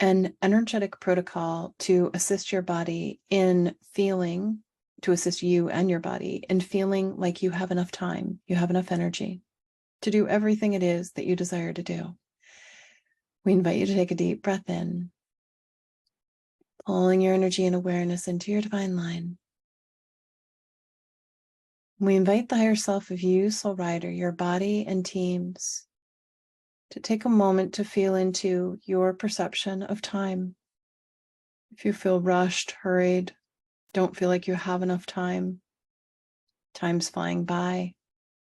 an energetic protocol to assist your body in feeling, to assist you and your body in feeling like you have enough time, you have enough energy to do everything it is that you desire to do. We invite you to take a deep breath in, pulling your energy and awareness into your divine line. We invite the higher self of you, soul rider, your body and teams, to take a moment to feel into your perception of time. If you feel rushed, hurried, don't feel like you have enough time, time's flying by,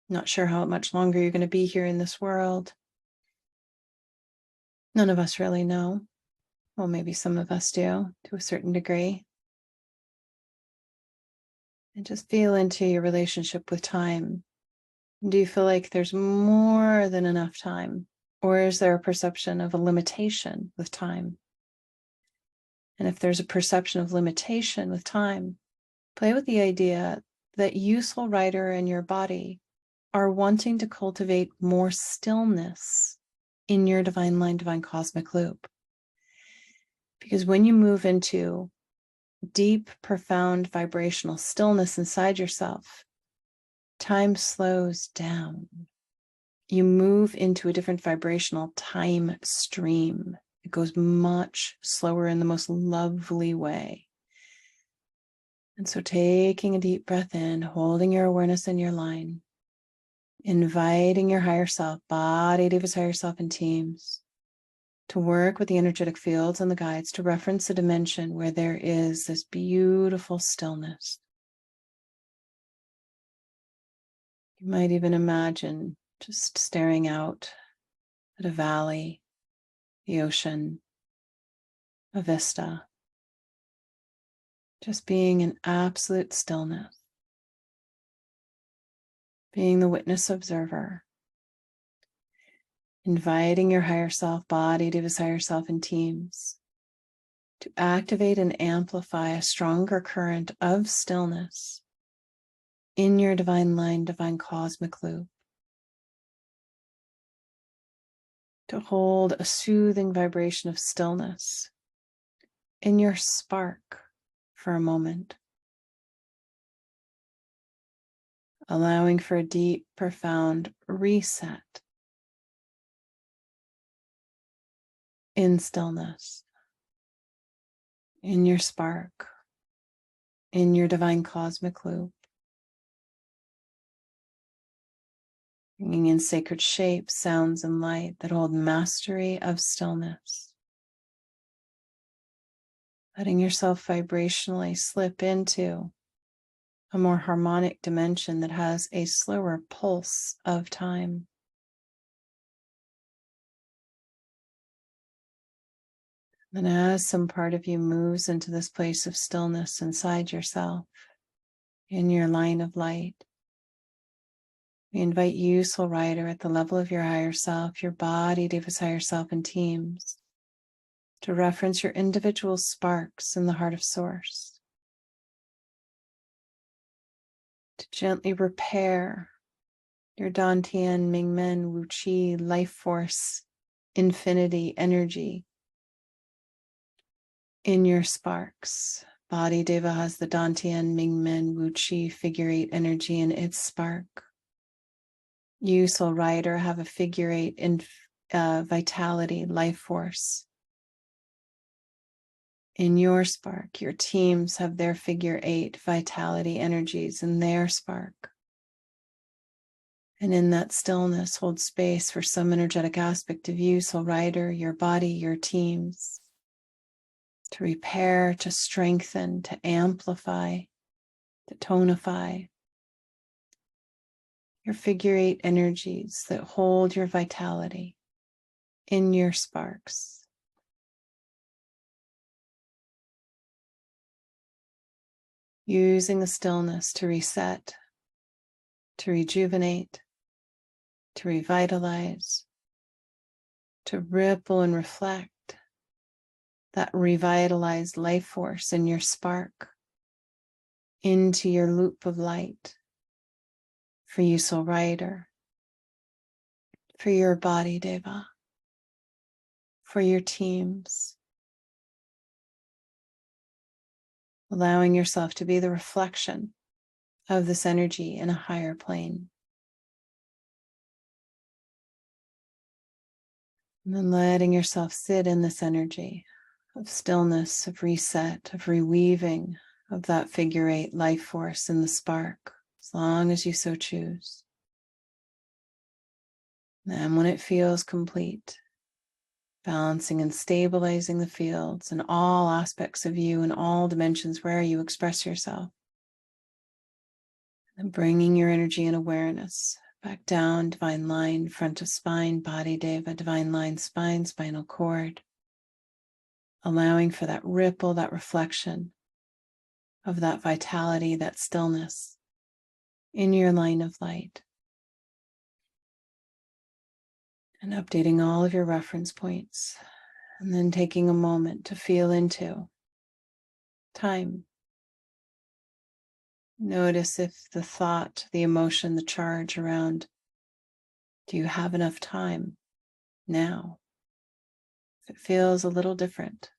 not sure how much longer you're going to be here in this world. None of us really know. Well, maybe some of us do to a certain degree. And just feel into your relationship with time. Do you feel like there's more than enough time? Or is there a perception of a limitation with time? And if there's a perception of limitation with time, play with the idea that you, soul rider, and your body are wanting to cultivate more stillness in your divine line, divine cosmic loop. Because when you move into deep, profound vibrational stillness inside yourself, time slows down. You move into a different vibrational time stream. It goes much slower in the most lovely way. And so taking a deep breath in, holding your awareness in your line, inviting your higher self, body, devas, higher self, and teams to work with the energetic fields and the guides to reference a dimension where there is this beautiful stillness. You might even imagine just staring out at a valley, the ocean, a vista, just being in absolute stillness, being the witness observer, inviting your higher self, body, devas, higher self, and teams to activate and amplify a stronger current of stillness in your divine line, divine cosmic loop, to hold a soothing vibration of stillness in your spark for a moment, allowing for a deep, profound reset in stillness, in your spark, in your divine cosmic loop, bringing in sacred shapes, sounds, and light that hold mastery of stillness. Letting yourself vibrationally slip into a more harmonic dimension that has a slower pulse of time. And as some part of you moves into this place of stillness inside yourself, in your line of light, we invite you, soul rider, at the level of your higher self, your body, devas, higher self, and teams, to reference your individual sparks in the heart of source, to gently repair your Dantian, Mingmen, Wu Qi, life force, infinity, energy in your sparks. Body Deva has the Dantian, Mingmen, Wu Qi figure 8 energy in its spark. You, soul rider, have a figure 8 in vitality, life force in your spark. Your teams have their figure 8 vitality energies in their spark. And in that stillness, hold space for some energetic aspect of you, soul rider, your body, your teams, to repair, to strengthen, to amplify, to tonify your figure 8 energies that hold your vitality in your sparks. Using the stillness to reset, to rejuvenate, to revitalize, to ripple and reflect that revitalized life force in your spark into your loop of light for you, soul rider, for your body, Deva, for your teams, allowing yourself to be the reflection of this energy in a higher plane. And then letting yourself sit in this energy of stillness, of reset, of reweaving of that figure 8 life force in the spark, as long as you so choose. And when it feels complete, balancing and stabilizing the fields and all aspects of you and all dimensions where you express yourself. And bringing your energy and awareness back down, divine line, front of spine, body deva, divine line, spine, spinal cord. Allowing for that ripple, that reflection of that vitality, that stillness in your line of light. And updating all of your reference points. And then taking a moment to feel into time. Notice if the thought, the emotion, the charge around, do you have enough time now? If it feels a little different,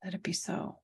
let it be so.